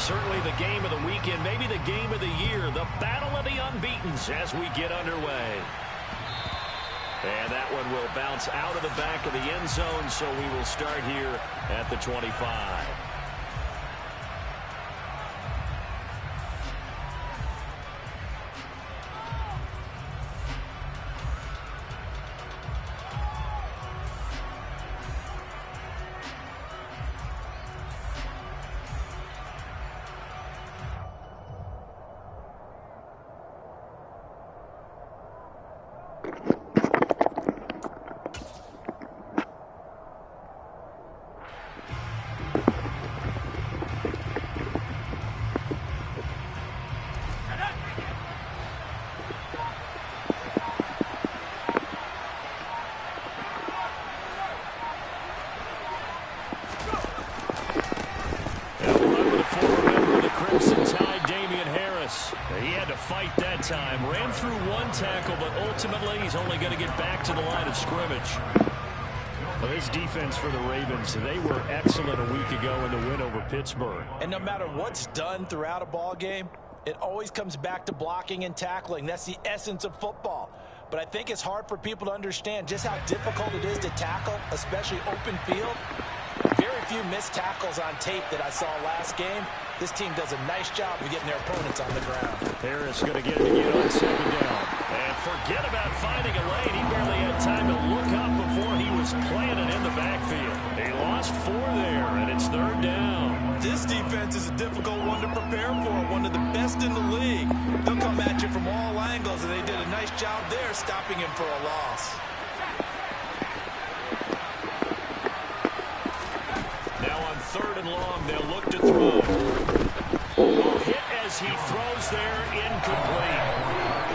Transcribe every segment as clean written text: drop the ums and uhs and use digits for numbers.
certainly the game of the weekend, maybe the game of the year, the battle of the unbeatens as we get underway. And that one will bounce out of the back of the end zone, so we will start here at the 25. Time ran through one tackle, but ultimately he's only going to get back to the line of scrimmage. Well, this defense for the Ravens, they were excellent a week ago in the win over Pittsburgh. And no matter what's done throughout a ball game, it always comes back to blocking and tackling. That's the essence of football. But I think it's hard for people to understand just how difficult it is to tackle, especially open field. Very few missed tackles on tape that I saw last game. This team does a nice job of getting their opponents on the ground. Harris going to get it again on second down. And forget about finding a lane. He barely had time to look up before he was planted in the backfield. They lost 4 there, and it's third down. This defense is a difficult one to prepare for, one of the best in the league. They'll come at you from all angles, and they did a nice job there stopping him for a loss. Now on third and long, they'll look to throw. Hit as he throws there, incomplete.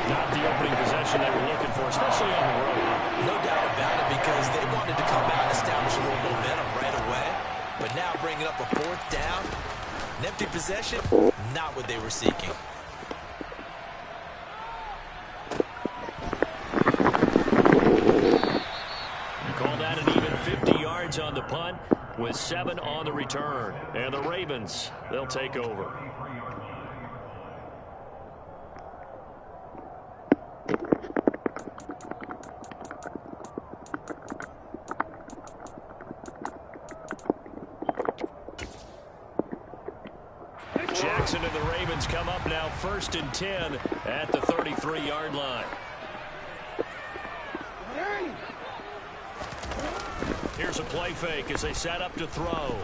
Not the opening possession they were looking for, especially on the road. No doubt about it, because they wanted to come out and establish a little momentum right away. But now bringing up a fourth down, an empty possession, not what they were seeking. Call that an even 50 yards on the punt, with 7 on the return. And the Ravens, they'll take over. Jackson and the Ravens come up now 1st and 10 at the 33-yard line. Here's a play fake as they set up to throw.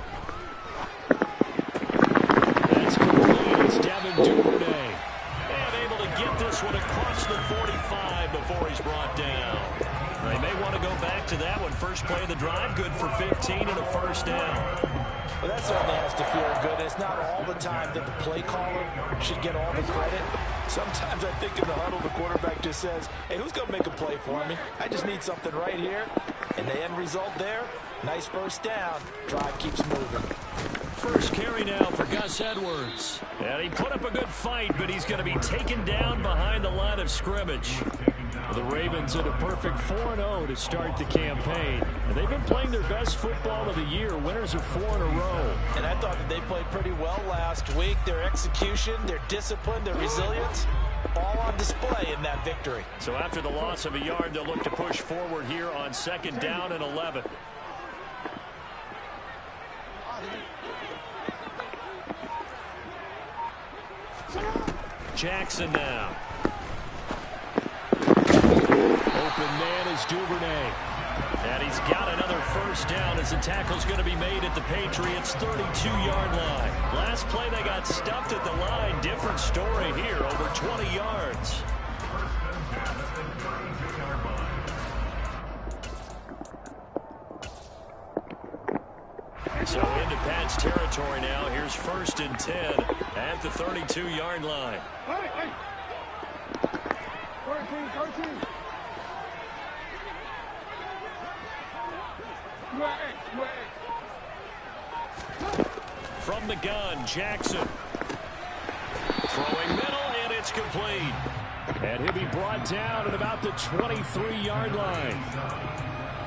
That's complete. It's Devin Duvernay. And able to get this one across the 45 before he's brought down. They may want to go back to that one. First play of the drive, good for 15 and a first down. Well, that certainly has to feel good. It's not all the time that the play caller should get all the credit. Sometimes I think in the huddle, the quarterback just says, hey, who's going to make a play for me? I just need something right here. And the end result there, nice first down. Drive keeps moving. First carry now for Gus Edwards. And he put up a good fight, but he's going to be taken down behind the line of scrimmage. The Ravens in a perfect 4-0 to start the campaign. And they've been playing their best football of the year, winners of 4 in a row. And I thought that they played pretty well last week. Their execution, their discipline, their resilience, all on display in that victory. So after the loss of a yard, they'll look to push forward here on 2nd down and 11. Jackson now. Open man is Duvernay. And he's got another first down as the tackle's going to be made at the Patriots' 32-yard line. Last play they got stuffed at the line. Different story here, over 20 yards. So into Pat's territory now. Here's 1st and 10 at the 32-yard line. From the gun, Jackson. Throwing middle, and it's complete. And he'll be brought down at about the 23-yard line.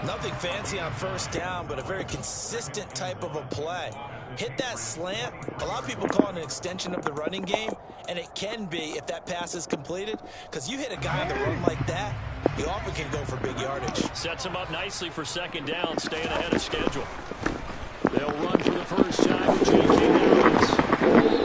Nothing fancy on first down, but a very consistent type of a play. Hit that slant. A lot of people call it an extension of the running game, and it can be if that pass is completed, because you hit a guy on the run like that, you often can go for big yardage. Sets him up nicely for second down, staying ahead of schedule. They'll run for the first time with J.K. Dobbins.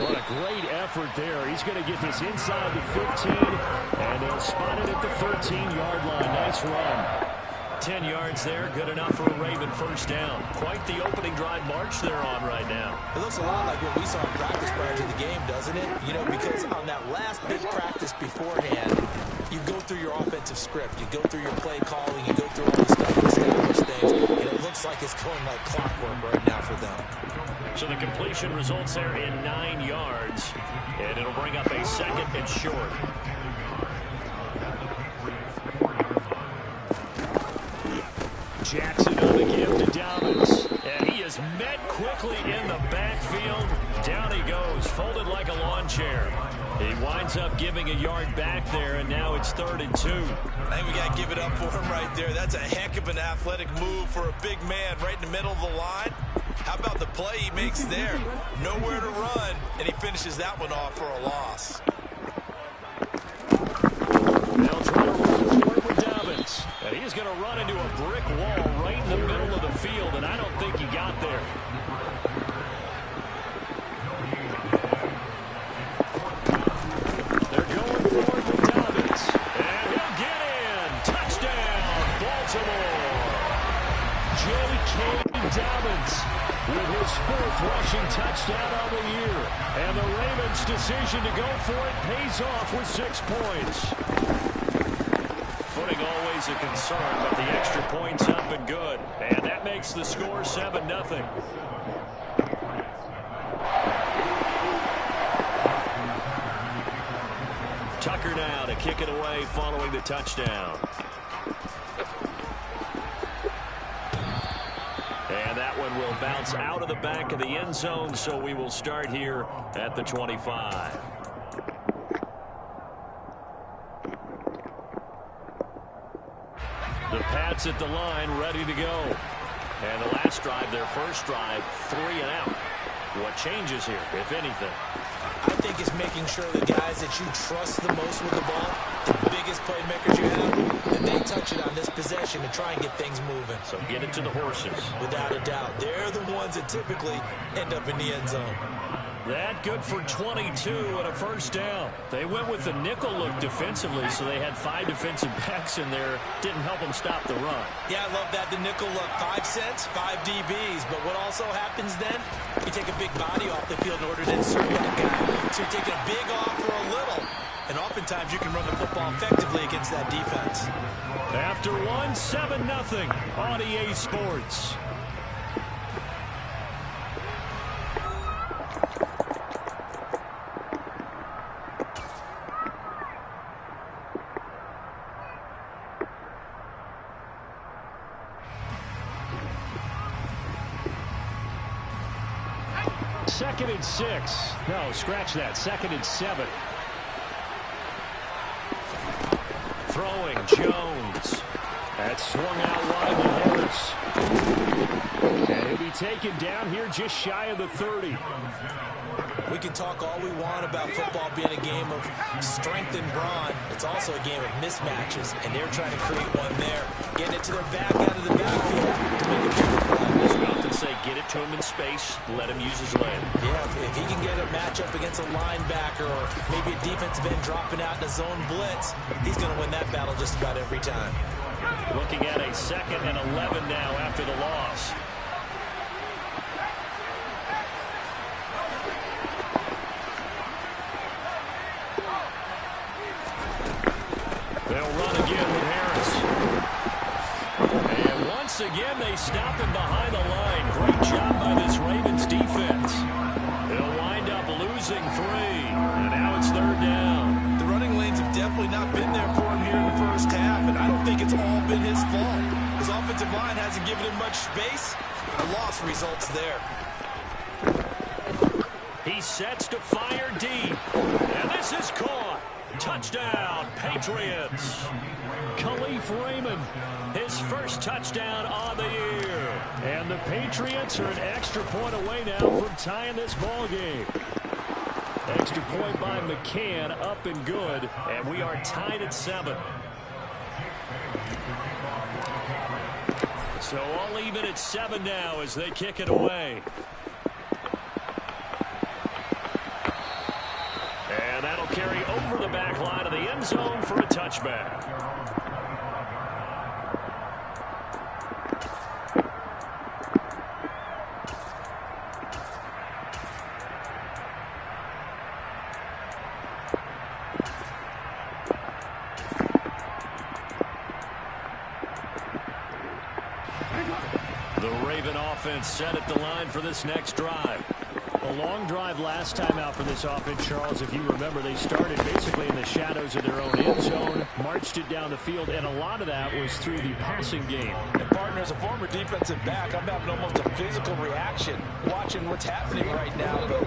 What a great effort there. He's going to get this inside the 15, and they'll spot it at the 13-yard line. Nice run. 10 yards there, good enough for a Raven first down. Quite the opening drive march they're on right now. It looks a lot like what we saw in practice prior to the game, doesn't it? You know, because on that last big practice beforehand, you go through your offensive script, you go through your play calling, you go through all the stuff to establish things, and it looks like it's going like clockwork right now for them. So the completion results there in 9 yards, and it'll bring up a second and short. Jackson on the give to Dobbins, and he is met quickly in the backfield. Down he goes, folded like a lawn chair. He winds up giving a yard back there, and now it's 3rd and 2. I think we got to give it up for him right there. That's a heck of an athletic move for a big man right in the middle of the line. How about the play he makes there? Nowhere to run, and he finishes that one off for a loss. They'll try to run for it with Dobbins. And he's going to run into a brick wall right in the middle of the field, and I don't think he got there. They're going for it with Dobbins. And he'll get in. Touchdown, Baltimore. J.K. Dobbins with his 4th rushing touchdown of the year. And the Ravens' decision to go for it pays off with 6 points. Footing always a concern, but the extra point's up and good. And that makes the score 7-0. Tucker now to kick it away following the touchdown. And that one will bounce out of the back of the end zone, so we will start here at the 25. The Pats at the line, ready to go. And the last drive, their first drive, 3 and out. What changes here, if anything? I think it's making sure the guys that you trust the most with the ball, the biggest playmakers you have, that they touch it on this possession to try and get things moving. So get it to the horses. Without a doubt. They're the ones that typically end up in the end zone. That good for 22 and a first down. They went with the nickel look defensively, so they had 5 defensive backs in there. Didn't help them stop the run. Yeah, I love that, the nickel look. 5 cents, 5 DBs. But what also happens then, you take a big body off the field in order to insert that guy. So you're taking a big off for a little. And oftentimes you can run the football effectively against that defense. After 7-0 on EA Sports. Second and 6. No, scratch that. 2nd and 7. Throwing Jones. That's swung out wide to Harris. And he'll be taken down here just shy of the 30. We can talk all we want about football being a game of strength and brawn. It's also a game of mismatches, and they're trying to create one there. Getting it to their back out of the backfield to make a bigger play. As we often say, get it to him in space, let him use his leg. Yeah, if he can get a matchup against a linebacker or maybe a defensive end dropping out in a zone blitz, he's going to win that battle just about every time. Looking at a 2nd and 11 now after the loss. They'll run again with Harris. And once again, they stop him behind the line. Great job by this Ravens defense. They'll wind up losing 3. And now it's 3rd down. The running lanes have definitely not been there for him here in the first half, and I don't think it's all been his fault. His offensive line hasn't given him much space. The loss results there. He sets to fire deep. And this is caught. Touchdown, Patriots. Khalif Raymond. his first touchdown on the year. And the Patriots are an extra point away now from tying this ball game. Extra point by McCann, up and good, and we are tied at 7. So all even at 7 now as they kick it away. And that'll carry over the back line of the end zone for a touchback. The Raven offense set at the line for this next drive. A long drive last time out for this offense, Charles. If you remember, they started basically in the shadows of their own end zone, marched it down the field, and a lot of that was through the passing game. And partner, as a former defensive back, I'm having almost a physical reaction watching what's happening right now. But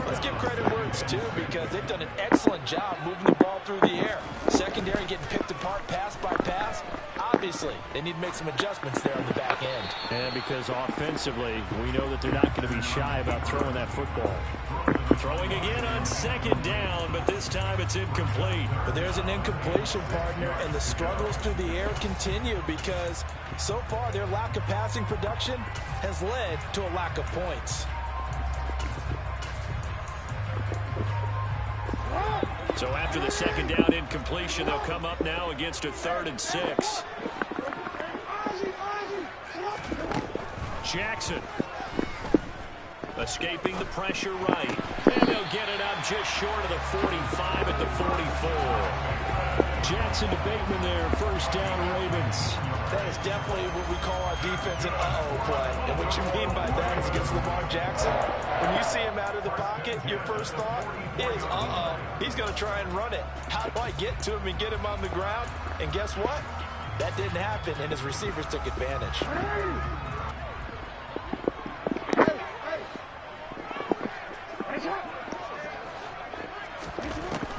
let's give credit where it's due, because they've done an excellent job moving the ball through the air. Secondary getting picked apart pass by pass. Obviously, they need to make some adjustments there on the back end. And because offensively, we know that they're not going to be shy about throwing that football. Throwing again on second down, but this time it's incomplete. But there's an incompletion, partner, and the struggles through the air continue because so far their lack of passing production has led to a lack of points. So after the second down incompletion, they'll come up now against a 3rd and 6. Jackson escaping the pressure right. And they'll get it up just short of the 45 at the 44. Jackson to Bateman there, first down Ravens. That is definitely what we call our defense an uh-oh play. And what you mean by that is against Lamar Jackson, when you see him out of the pocket, your first thought is, uh-oh, he's going to try and run it. How do I get to him and get him on the ground? And guess what? That didn't happen, and his receivers took advantage.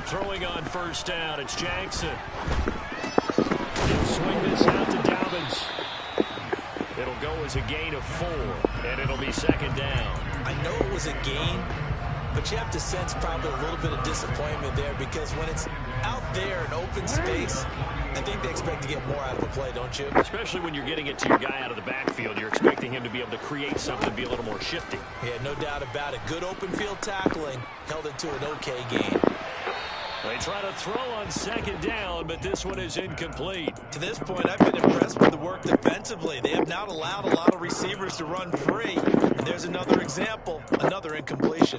Throwing on first down, it's Jackson. He'll swing this out to Dobbins. It'll go as a gain of 4, and it'll be second down. I know it was a gain, but you have to sense probably a little bit of disappointment there because when it's out there in open space, I think they expect to get more out of a play, don't you? Especially when you're getting it to your guy out of the backfield. You're expecting him to be able to create something, be a little more shifty. Yeah, no doubt about it. Good open field tackling held it to an okay gain. They try to throw on second down, but this one is incomplete. To this point, I've been impressed with the work defensively. They have not allowed a lot of receivers to run free. And there's another example, another incompletion.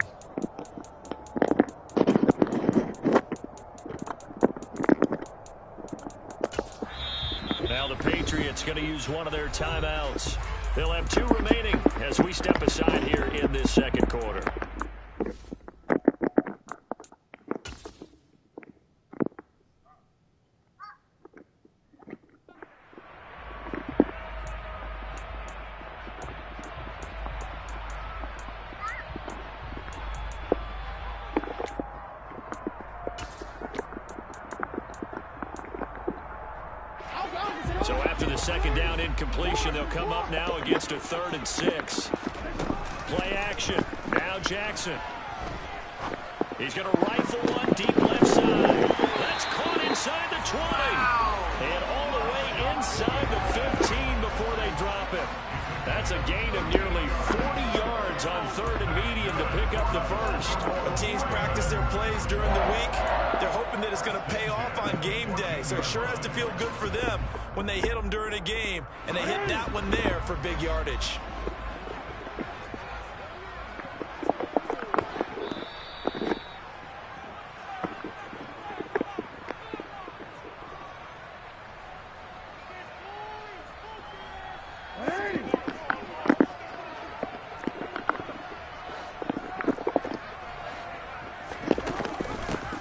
Now the Patriots going to use one of their timeouts. They'll have 2 remaining as we step aside here in this second quarter. So after the second down incompletion, they'll come up now against a 3rd and 6. Play action. Now Jackson. He's going to rifle one deep left side. That's caught inside the 20. And all the way inside the 15 before they drop it. That's a gain of nearly 40 yards on 3rd and medium to pick up the first. When teams practice their plays during the week, they're hoping that it's going to pay off on game day. So it sure has to feel good for them when they hit them during a game, and they hit that one there for big yardage.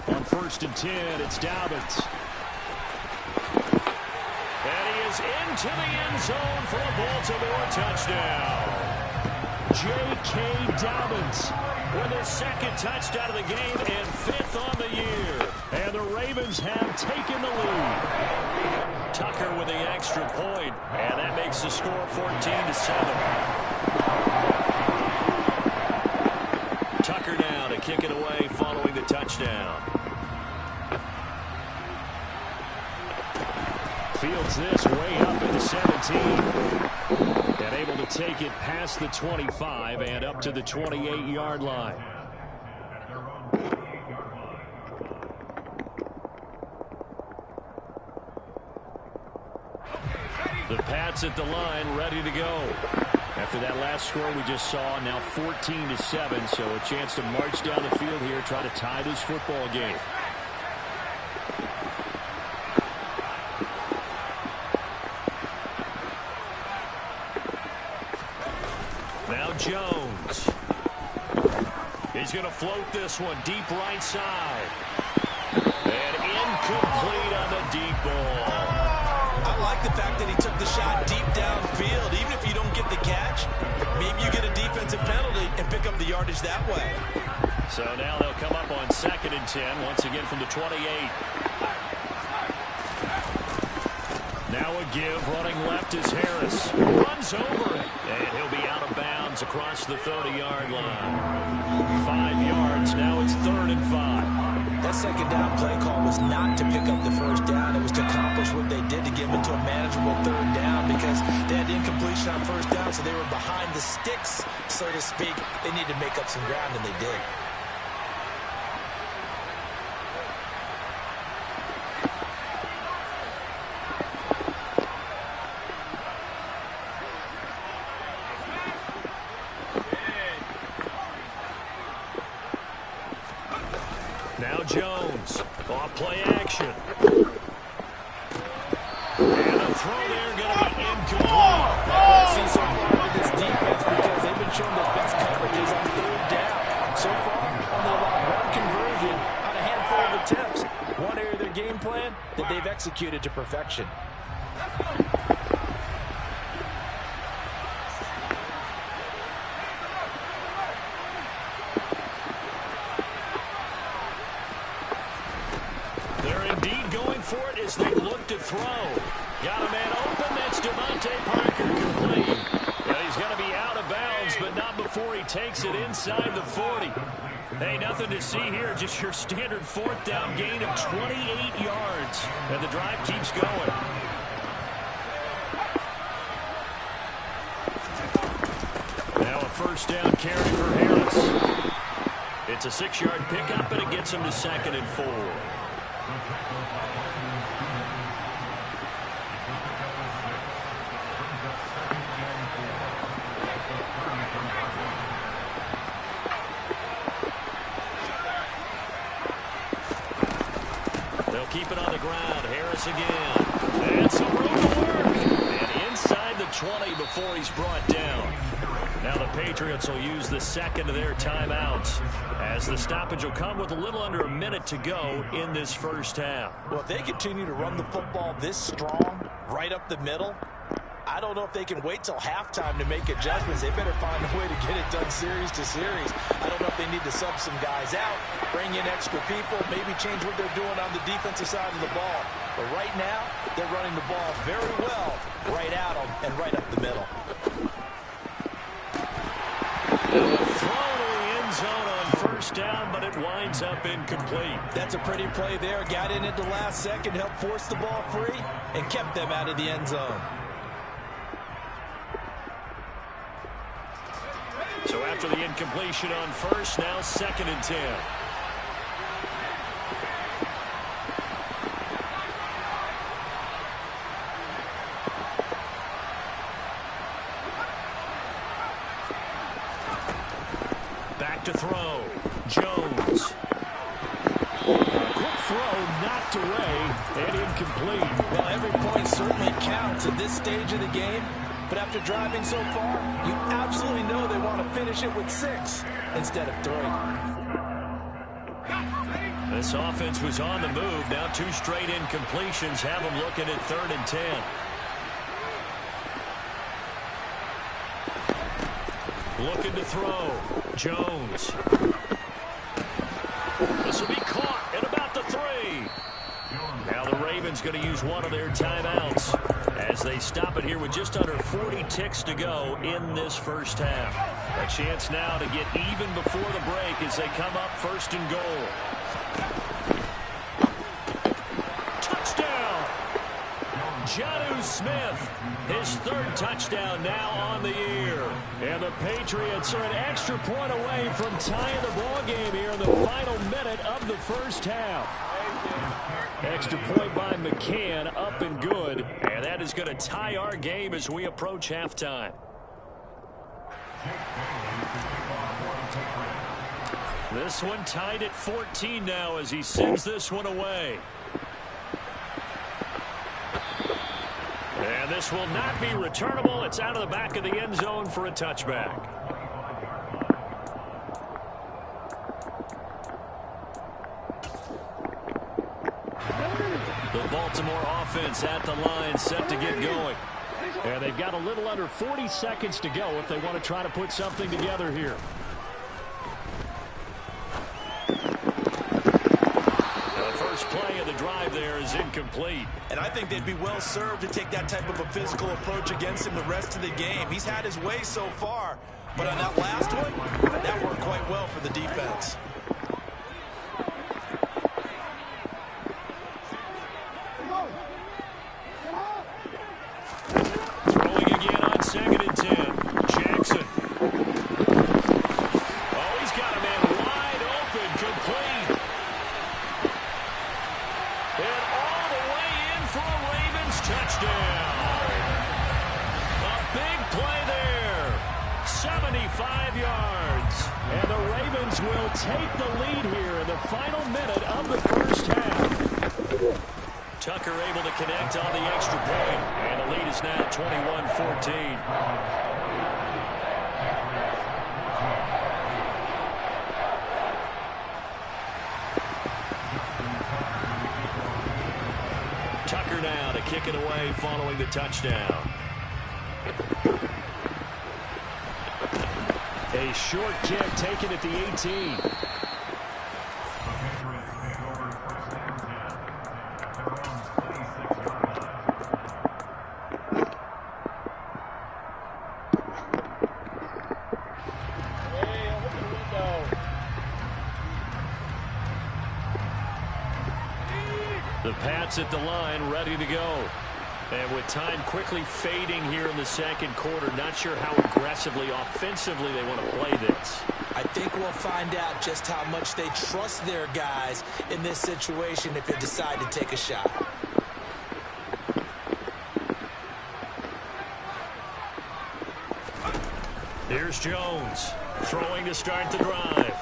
On 1st and 10, it's Dobbins. And he is into the end zone for a Baltimore touchdown. J.K. Dobbins with his 2nd touchdown of the game and 5th on the year. And the Ravens have taken the lead. Tucker with the extra point, and that makes the score 14-7. Tucker now to kick it away following the touchdown. Fields this way up at the 17. And able to take it past the 25 and up to the 28-yard line. The Pats at the line, ready to go. After that last score we just saw, now 14-7, so a chance to march down the field here, try to tie this football game. Now Jones. He's going to float this one deep right side. And incomplete on the deep ball. I like the fact that he took the shot deep downfield. Even if you don't get the catch, maybe you get a defensive penalty and pick up the yardage that way. So now they'll come up on 2nd and 10, once again from the 28. Now a give, running left is Harris. Runs over it, and he'll be out of bounds across the 30-yard line. 5 yards, now it's 3rd and 5. That second down play call was not to pick up the first down. It was to accomplish what they did to get into a manageable 3rd down because they had incompletion on first down, so they were behind the sticks, so to speak. They needed to make up some ground, and they did. Now Jones, off play action. And a throw there going to be incomplete. I've seen so far with this defense because they've been showing the best coverages on 3rd down. So far, only allowed 1 conversion on a handful of attempts. One area of their game plan that they've executed to perfection. For it as they look to throw. Got a man open. That's Devontae Parker complete. Well, he's going to be out of bounds, but not before he takes it inside the 40. Hey, nothing to see here. Just your standard 4th down gain of 28 yards. And the drive keeps going. Now a 1st down carry for Harris. It's a 6-yard pickup, and it gets him to 2nd and 4. They'll keep it on the ground. Harris again. And some room to work. And inside the 20 before he's brought down. Now the Patriots will use the 2nd of their timeouts, as the stoppage will come with a little under a minute to go in this first half. Well, if they continue to run the football this strong, right up the middle, I don't know if they can wait till halftime to make adjustments. They better find a way to get it done series to series. I don't know if they need to sub some guys out, bring in extra people, maybe change what they're doing on the defensive side of the ball. But right now, they're running the ball very well right at them and right up the middle. Throw to the end zone on 1st down, but it winds up incomplete. That's a pretty play there. Got in at the last second, helped force the ball free, and kept them out of the end zone. So after the incompletion on 1st, now 2nd and 10. Back to throw. Jones. Quick throw knocked away and incomplete. Well, every point certainly counts at this stage of the game. But after driving so far, you absolutely know they want to finish it with 6 instead of 3. This offense was on the move. Now 2 straight incompletions have them looking at 3rd and 10. Looking to throw. Jones. This will be caught at about the 3. Now the Ravens Ravens going to use one of their timeouts as they stop it here with just under 40 ticks to go in this first half. A chance now to get even before the break as they come up first and goal. Touchdown! Jonnu Smith, his third touchdown now on the year. And the Patriots are an extra point away from tying the ball game here in the final minute of the first half. Extra point by McCann, up and good. And that is going to tie our game as we approach halftime. This one tied at 14 now as he sends this one away. And this will not be returnable. It's out of the back of the end zone for a touchback. The Baltimore offense at the line, set to get going. And they've got a little under 40 seconds to go if they want to try to put something together here. The first play of the drive there is incomplete. And I think they'd be well served to take that type of a physical approach against him the rest of the game. He's had his way so far, but on that last one, that worked quite well for the defense. Throwing again on 2nd and 10. Jackson. Oh, he's got a man wide open, complete. And all the way in for a Ravens touchdown. A big play there. 75 yards. And the Ravens will take the lead here in the final minute of the first half. Tucker able to connect on the extra point. And the lead is now 21-14. Tucker now to kick it away following the touchdown. A short kick taken at the 18. The Pats at the line, ready to go. And with time quickly fading here in the second quarter, not sure how aggressively, offensively they want to play this. I think we'll find out just how much they trust their guys in this situation if they decide to take a shot. Here's Jones, throwing to start the drive.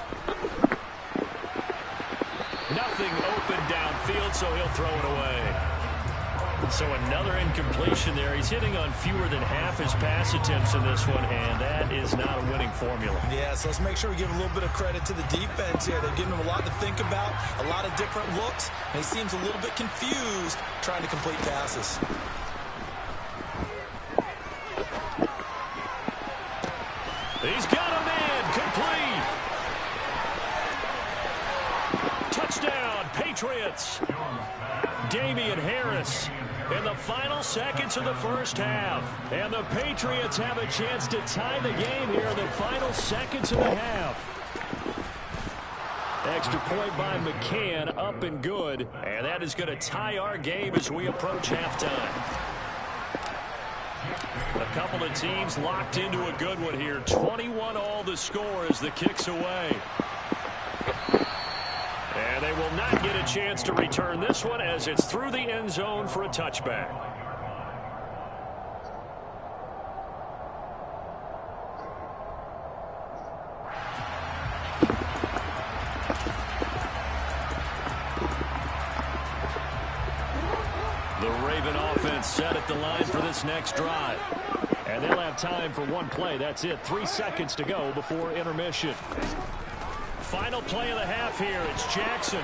Nothing open downfield, so he'll throw it away. So another incompletion there. He's hitting on fewer than half his pass attempts in this one, and that is not a winning formula. Yeah, so let's make sure we give a little bit of credit to the defense here. They're giving him a lot to think about, a lot of different looks, and he seems a little bit confused trying to complete passes. He's got a man, complete. Touchdown, Patriots. Damian Harris in the final seconds of the first half. And the Patriots have a chance to tie the game here in the final seconds of the half. Extra point by McCann, up and good. And that is going to tie our game as we approach halftime. A couple of teams locked into a good one here. 21-all the score as the kick's away. And they will not get a chance to return this one as it's through the end zone for a touchback. The Raven offense set at the line for this next drive. And they'll have time for one play. That's it. 3 seconds to go before intermission. Final play of the half here. It's Jackson.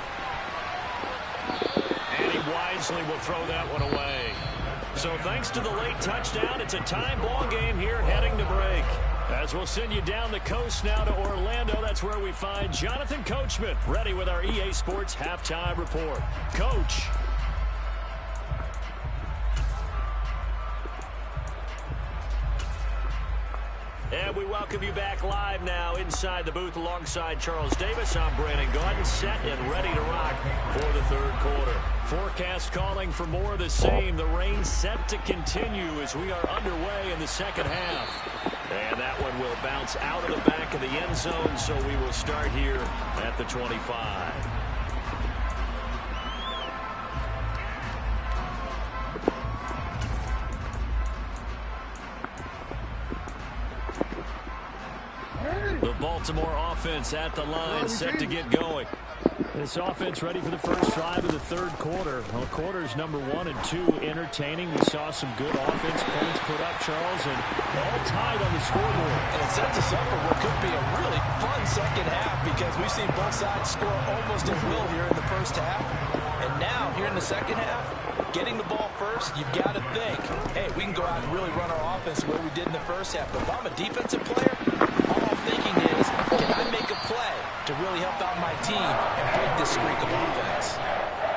And he wisely will throw that one away. So thanks to the late touchdown, it's a tie ball game here heading to break. As we'll send you down the coast now to Orlando, that's where we find Jonathan Coachman ready with our EA Sports Halftime Report. Coach. welcome you back live now inside the booth alongside Charles Davis. I'm Brandon Gaudin, set and ready to rock for the third quarter. Forecast calling for more of the same. The rain set to continue as we are underway in the second half. And that one will bounce out of the back of the end zone, so we will start here at the 25. The Baltimore offense at the line, set to get going. This offense ready for the first drive of the third quarter. Well, quarters number 1 and 2 entertaining. We saw some good offense points put up, Charles, and all tied on the scoreboard. And it sets us up for what could be a really fun second half because we've seen both sides score almost at will here in the first half. And now, here in the second half, getting the ball first, you've got to think, hey, we can go out and really run our offense the way we did in the first half. But if I'm a defensive player, all I'm thinking is, can I make a play to really help out my team and break this streak of offense?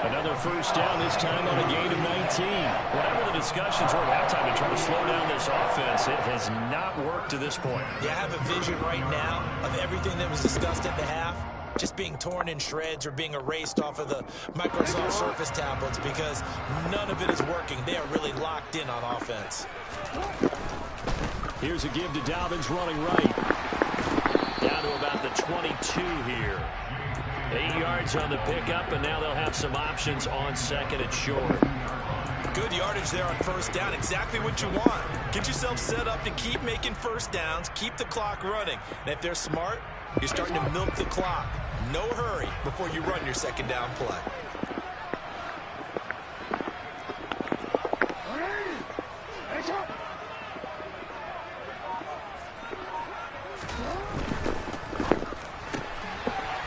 Another first down, this time on a gain of 19. Whatever the discussions were at halftime to try to slow down this offense, it has not worked to this point. Yeah, I have a vision right now of everything that was discussed at the half just being torn in shreds or being erased off of the Microsoft Surface tablets because none of it is working. They are really locked in on offense. Here's a give to Dobbins running right. Down to about the 22 here. 8 yards on the pickup, and now they'll have some options on second and short. Good yardage there on first down. Exactly what you want. Get yourself set up to keep making first downs, keep the clock running. And if they're smart, you're starting to milk the clock. No hurry before you run your second down play.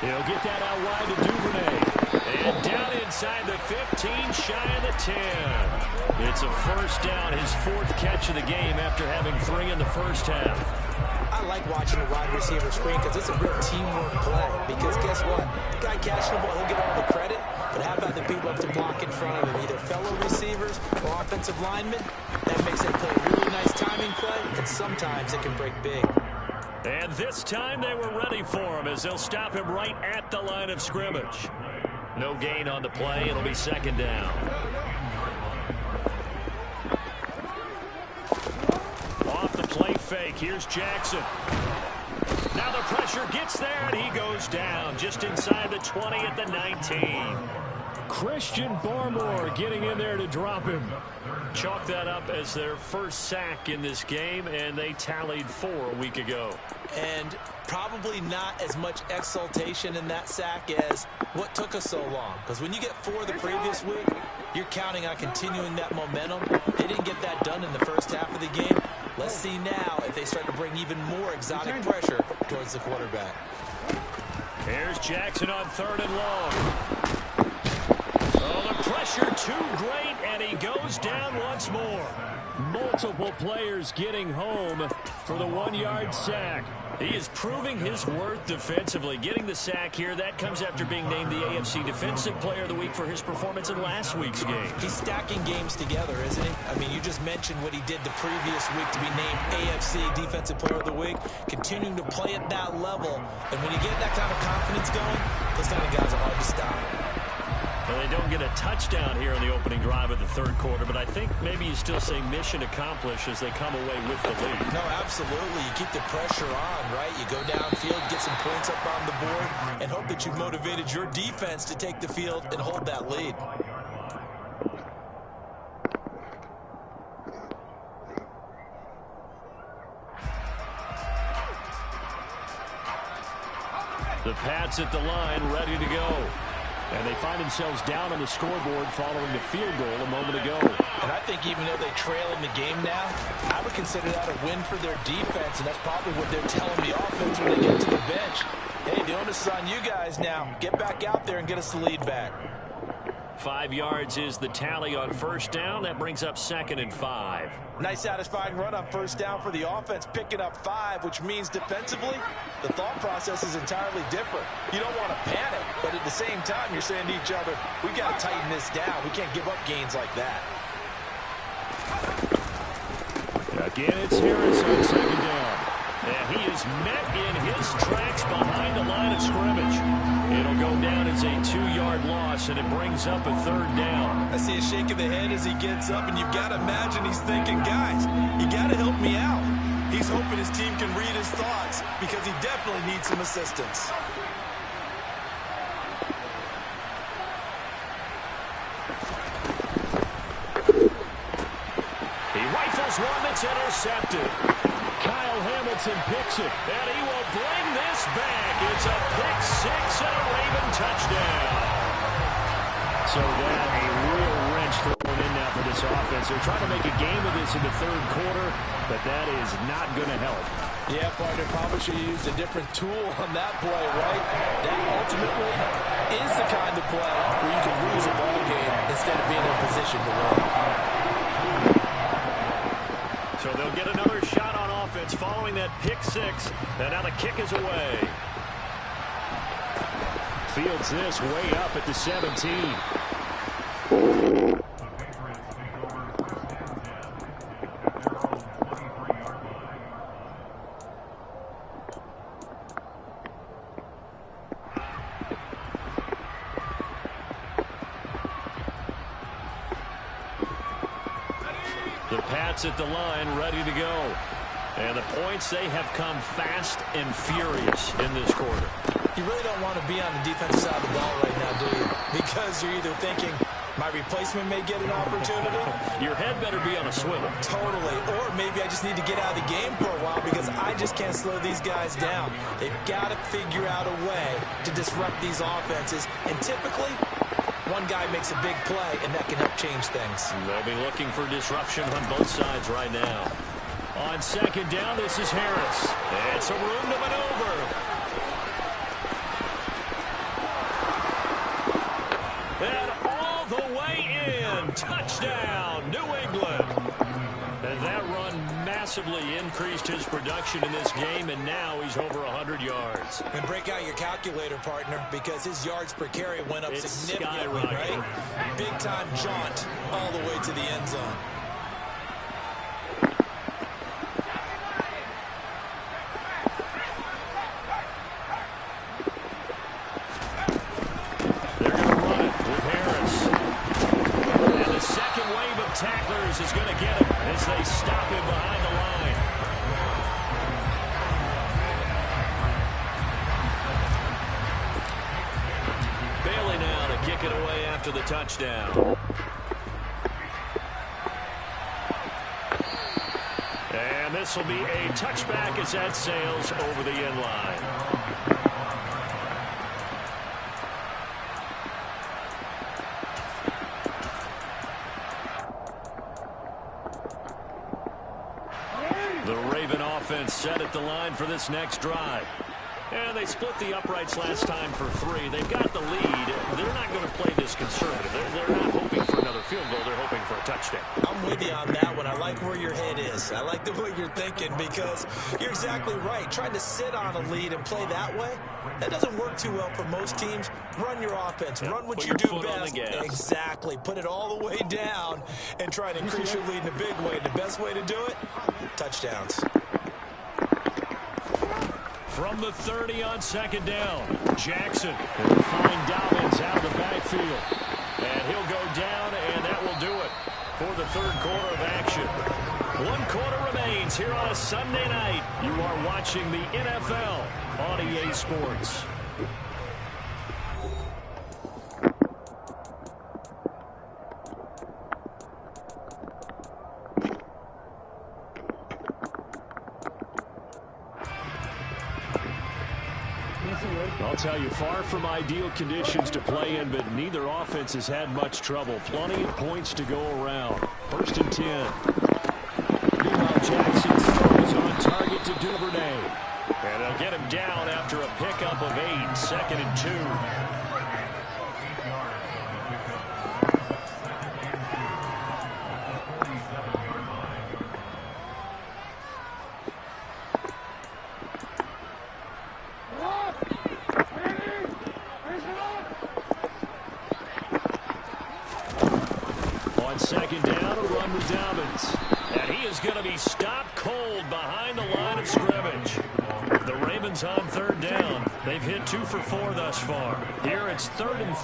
He'll get that out wide to Duvernay. And down inside the 15, shy of the 10. It's a first down, his 4th catch of the game after having 3 in the first half. I like watching the wide receiver screen because it's a real teamwork play. Because guess what? The guy catching the ball, he'll get all the credit. But how about the people up to block in front of him? Either fellow receivers or offensive linemen. That makes that play a really nice timing play. And sometimes it can break big. And this time they were ready for him as they'll stop him right at the line of scrimmage. No gain on the play. It'll be second down. Off the play fake. Here's Jackson. Now the pressure gets there, and he goes down just inside the 20 at the 19. Christian Barmore getting in there to drop him. Chalk that up as their first sack in this game, and they tallied 4 a week ago. And probably not as much exultation in that sack as what took us so long. Because when you get 4 the previous week, you're counting on continuing that momentum. They didn't get that done in the first half of the game. Let's see now if they start to bring even more exotic pressure towards the quarterback. Here's Jackson on 3rd and long. Oh, the pressure too great, and he goes down once more. Multiple players getting home for the 1-yard sack. He is proving his worth defensively. Getting the sack here, that comes after being named the AFC Defensive Player of the Week for his performance in last week's game. He's stacking games together, isn't he? I mean, you just mentioned what he did the previous week to be named AFC Defensive Player of the Week, continuing to play at that level. And when you get that kind of confidence going, those kind of guys are hard to stop. Well, they don't get a touchdown here in the opening drive of the third quarter, but I think maybe you still say mission accomplished as they come away with the lead. No, absolutely. You keep the pressure on, right? You go downfield, get some points up on the board, and hope that you've motivated your defense to take the field and hold that lead. The Pats at the line, ready to go. And they find themselves down on the scoreboard following the field goal a moment ago. And I think even though they trail in the game now, I would consider that a win for their defense, and that's probably what they're telling the offense when they get to the bench. Hey, the onus is on you guys now. Get back out there and get us the lead back. 5 yards is the tally on first down. That brings up 2nd and 5. Nice satisfying run on first down for the offense, picking up 5, which means defensively, the thought process is entirely different. You don't want to panic, but at the same time, you're saying to each other, we got to tighten this down. We can't give up gains like that. Again, it's Harris on 2nd down. And he is met in his tracks behind the line of scrimmage. It'll go down as a 2-yard loss, and it brings up a 3rd down. I see a shake of the head as he gets up, and you've got to imagine he's thinking, guys, you got to help me out. He's hoping his team can read his thoughts because he definitely needs some assistance. He rifles one that's intercepted. Kyle Hamilton picks it, and he will bring this back. It's a pick 6 and a Raven touchdown. So that a real wrench thrown in now for this offense. They're trying to make a game of this in the 3rd quarter, but that is not going to help. Yeah, partner, probably should have used a different tool on that play, right? That ultimately is the kind of play where you can lose a ball game instead of being in a position to win. So they'll get another shot on offense following that pick 6, and now the kick is away. Fields this way up at the 17. The Pats at the line, ready to go. And the points, they have come fast and furious in this quarter. You really don't want to be on the defensive side of the ball right now, do you? Because you're either thinking, my replacement may get an opportunity. Your head better be on a swivel. Totally. Or maybe I just need to get out of the game for a while because I just can't slow these guys down. They've got to figure out a way to disrupt these offenses. And typically, one guy makes a big play, and that can help change things. They'll be looking for disruption on both sides right now. On 2nd down, this is Harris. It's a room to maneuver. And all the way in. Touchdown, New England. And that run massively increased his production in this game, and now he's over 100 yards. And break out your calculator, partner, because his yards per carry went up significantly, right? Big-time jaunt all the way to the end zone. Tacklers is going to get him as they stop him behind the line. Bailey now to kick it away after the touchdown. And this will be a touchback as that sails over the end line. Set at the line for this next drive. And they split the uprights last time for 3. They've got the lead. They're not going to play this conservative. They're not hoping for another field goal. They're hoping for a touchdown. I'm with you on that one. I like where your head is. I like the way you're thinking because you're exactly right. Trying to sit on a lead and play that way, that doesn't work too well for most teams. Run your offense. Run what you do best. Exactly. Put it all the way down and try to increase your lead in a big way. The best way to do it, touchdowns. From the 30 on 2nd down, Jackson will find Dobbins out of the backfield. And he'll go down, and that will do it for the 3rd quarter of action. 1 quarter remains here on a Sunday night. You are watching the NFL on EA Sports. I'll tell you, far from ideal conditions to play in, but neither offense has had much trouble. Plenty of points to go around. 1st and 10. Meanwhile, Jackson throws on target to Duvernay. And they'll get him down after a pickup of 8. 2nd and 2. On 2nd down, a run with Dobbins. And He is going to be stopped cold behind the line of scrimmage. The Ravens on third down. They've hit 2 for 4 thus far. Here it's 3rd and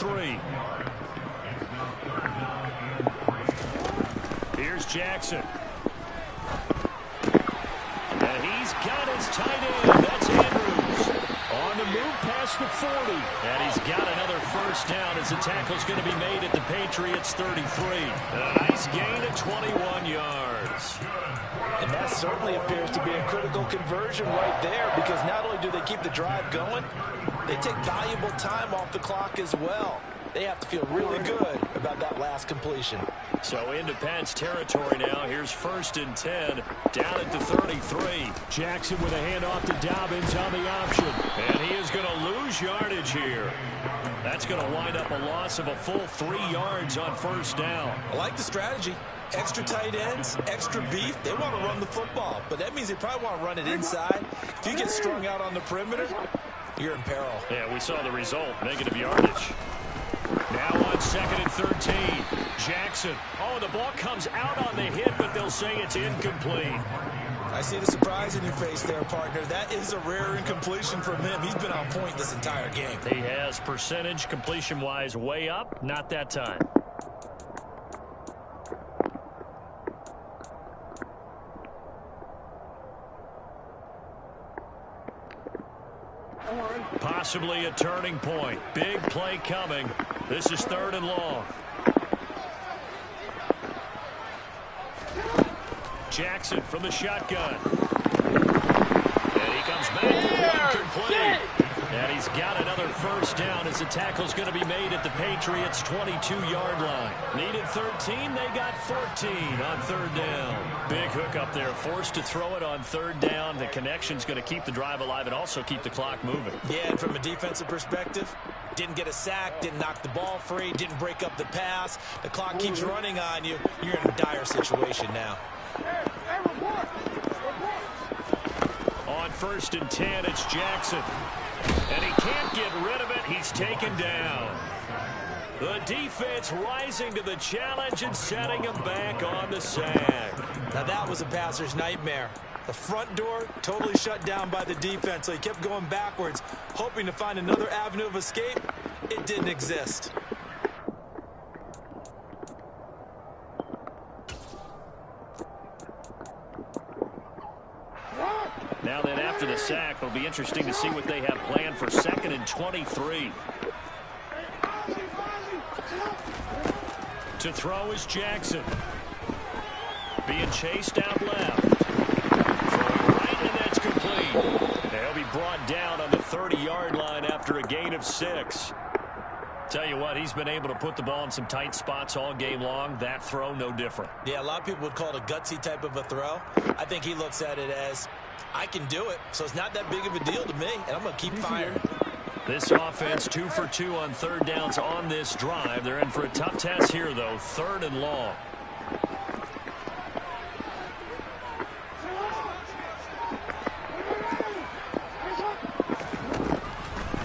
3. Here's Jackson. And he's got his tight end. That's Andrews. On the move past the 40. And he's got another first down as the tackle's going to be made at the Patriots 33. A nice gain of 21 yards. And that certainly appears to be a critical conversion right there, because not only do they keep the drive going, they take valuable time off the clock as well. They have to feel really good about that last completion. So into Pat's territory now. Here's 1st and 10 down at the 33. Jackson with a handoff to Dobbins on the option. And he is going to lose yardage here. That's going to wind up a loss of a full 3 yards on 1st down. I like the strategy. Extra tight ends, extra beef. They want to run the football, but that means they probably want to run it inside. If you get strung out on the perimeter, you're in peril. Yeah, we saw the result. Negative yardage. Now on 2nd and 13. Jackson. Oh, the ball comes out on the hit, but they'll say it's incomplete. I see the surprise in your face there, partner. That is a rare incompletion from him. He's been on point this entire game. He has percentage completion-wise way up. Not that time. Possibly a turning point. Big play coming. This is 3rd and long. Jackson from the shotgun. And he comes back with one complete. And he's got another first down as the tackle's going to be made at the Patriots' 22-yard line. Needed 13, they got 14 on 3rd down. Big hook up there, forced to throw it on 3rd down. The connection's going to keep the drive alive and also keep the clock moving. Yeah, and from a defensive perspective, didn't get a sack, didn't knock the ball free, didn't break up the pass. The clock keeps running on you. You're in a dire situation now. On 1st and 10, it's Jackson. And he can't get rid of it. He's taken down. The defense rising to the challenge and setting him back on the sack. Now that was a passer's nightmare. The front door totally shut down by the defense, so he kept going backwards, hoping to find another avenue of escape. It didn't exist. Now then, after the sack, it'll be interesting to see what they have planned for 2nd and 23. To throw is Jackson. Being chased out left. Throwing right, and that's complete. They'll be brought down on the 30-yard line after a gain of 6. Tell you what, he's been able to put the ball in some tight spots all game long. That throw, no different. Yeah, a lot of people would call it a gutsy type of a throw. I think he looks at it as, I can do it, so it's not that big of a deal to me, and I'm going to keep firing. This offense 2 for 2 on 3rd downs on this drive. They're in for a tough test here, though. 3rd and long.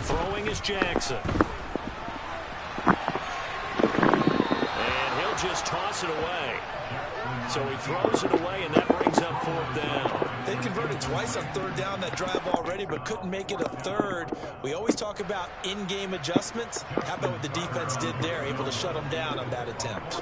Throwing is Jackson. And he'll just toss it away. So he throws it away, and that brings up 4th down. They converted twice on 3rd down that drive already, but couldn't make it a 3rd. We always talk about in-game adjustments. How about what the defense did there, able to shut them down on that attempt?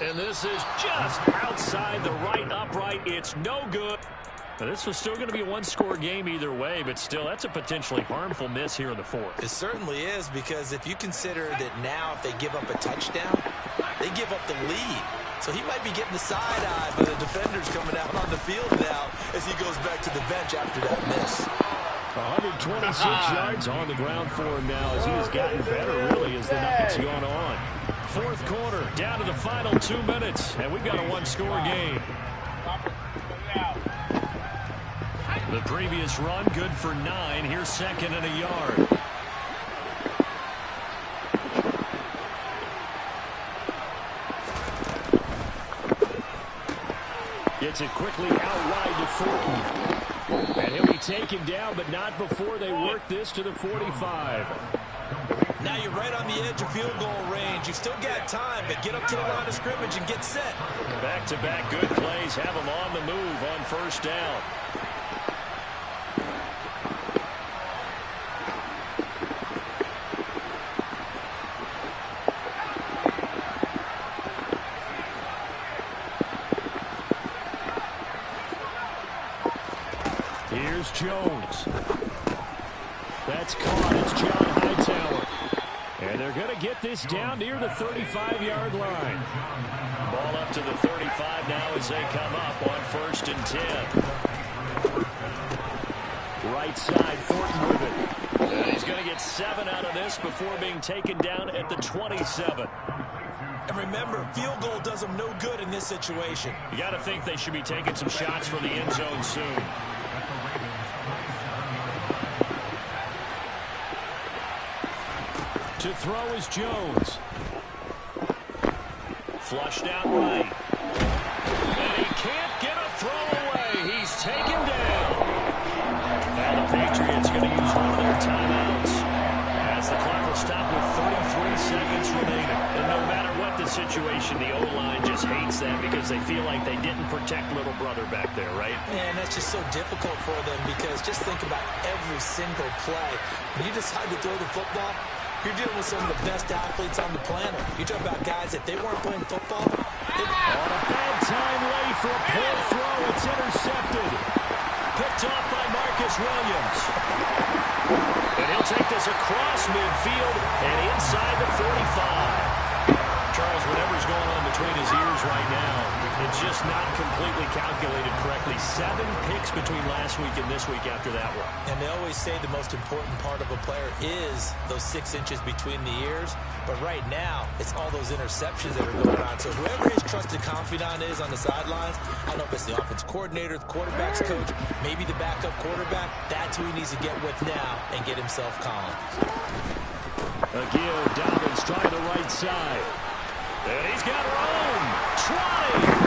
And this is just outside the right upright. It's no good. Now, this was still going to be a one-score game either way, but still, that's a potentially harmful miss here in the 4th. It certainly is, because if you consider that now if they give up a touchdown, they give up the lead. So he might be getting the side-eye by the defenders coming out on the field now as he goes back to the bench after that miss. 126 yards on the ground for him now as he has gotten better, really, as the night's gone on. 4th quarter, down to the final 2 minutes, and we've got a one-score game. The previous run, good for 9. Here's 2nd and a yard. Gets it quickly out wide to Fulton. And he'll be taken down, but not before they work this to the 45. Now you're right on the edge of field goal range. You've still got time, but get up to the line of scrimmage and get set. Back-to-back good plays have them on the move on first down. Here's Jones. That's caught. It's John Hightower. And they're going to get this down near the 35-yard line. Ball up to the 35 now as they come up on 1st and 10. Right side, Fulton with it. And he's going to get 7 out of this before being taken down at the 27. And remember, field goal does them no good in this situation. You got to think they should be taking some shots from the end zone soon. To throw is Jones. Flushed out right. And he can't get a throw away. He's taken down. Now the Patriots going to use one of their timeouts as the clock will stop with 33 seconds remaining. And no matter what the situation, the O-line just hates that because they feel like they didn't protect little brother back there, right? Man, that's just so difficult for them because just think about every single play. When you decide to throw the football, you're dealing with some of the best athletes on the planet. You talk about guys that they weren't playing football. On a bad time late for a poor throw. It's intercepted. Picked off by Marcus Williams. And he'll take this across midfield and inside the 45. Charles, whatever's going on between his ears right now, it's just not completely calculated correctly. 7 picks between last week and this week after that one. And they always say the most important part of a player is those 6 inches between the ears. But right now, it's all those interceptions that are going on. So whoever his trusted confidant is on the sidelines, I don't know if it's the offense coordinator, the quarterback's coach, maybe the backup quarterback, that's who he needs to get with now and get himself calm. Again, Dobbins trying the right side. And he's got room. 20.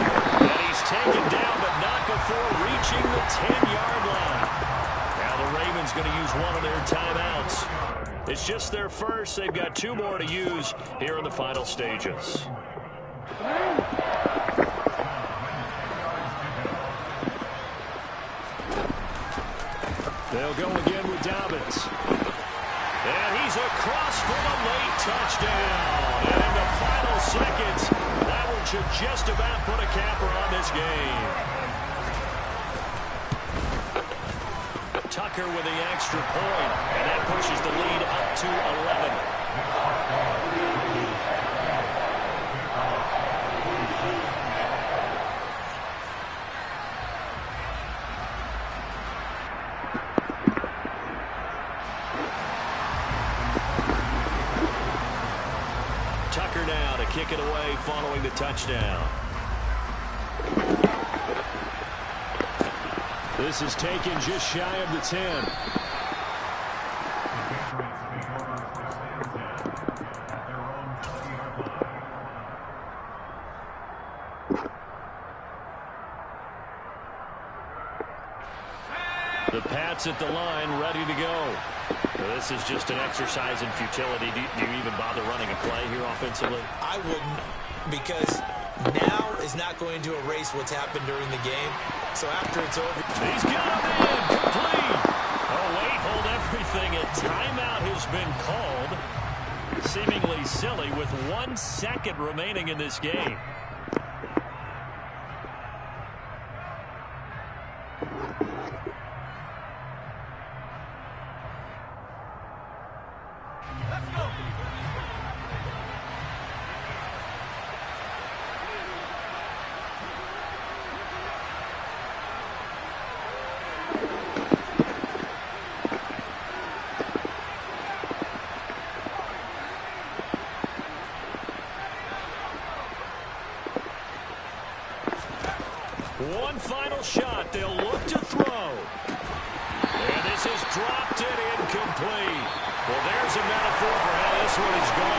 And he's taken down, but not before reaching the 10-yard line. Now the Ravens going to use one of their timeouts. It's just their first. They've got 2 more to use here in the final stages. They'll go again with Dobbins. And he's across for the late touchdown. And in the final seconds, that one should just about put a capper on this game. Tucker with the extra point, and that pushes the lead up to 11. Tucker now to kick it away following the touchdown. This is taken just shy of the 10. The Pats at the line, ready to go. This is just an exercise in futility. Do you even bother running a play here offensively? I wouldn't, because now is not going to erase what's happened during the game. So after it's over, he's got him in, complete. Oh, wait, hold everything. A timeout has been called. Seemingly silly with 1 second remaining in this game. One final shot. They'll look to throw. And this is dropped it incomplete. Well, there's a metaphor for how this one is going.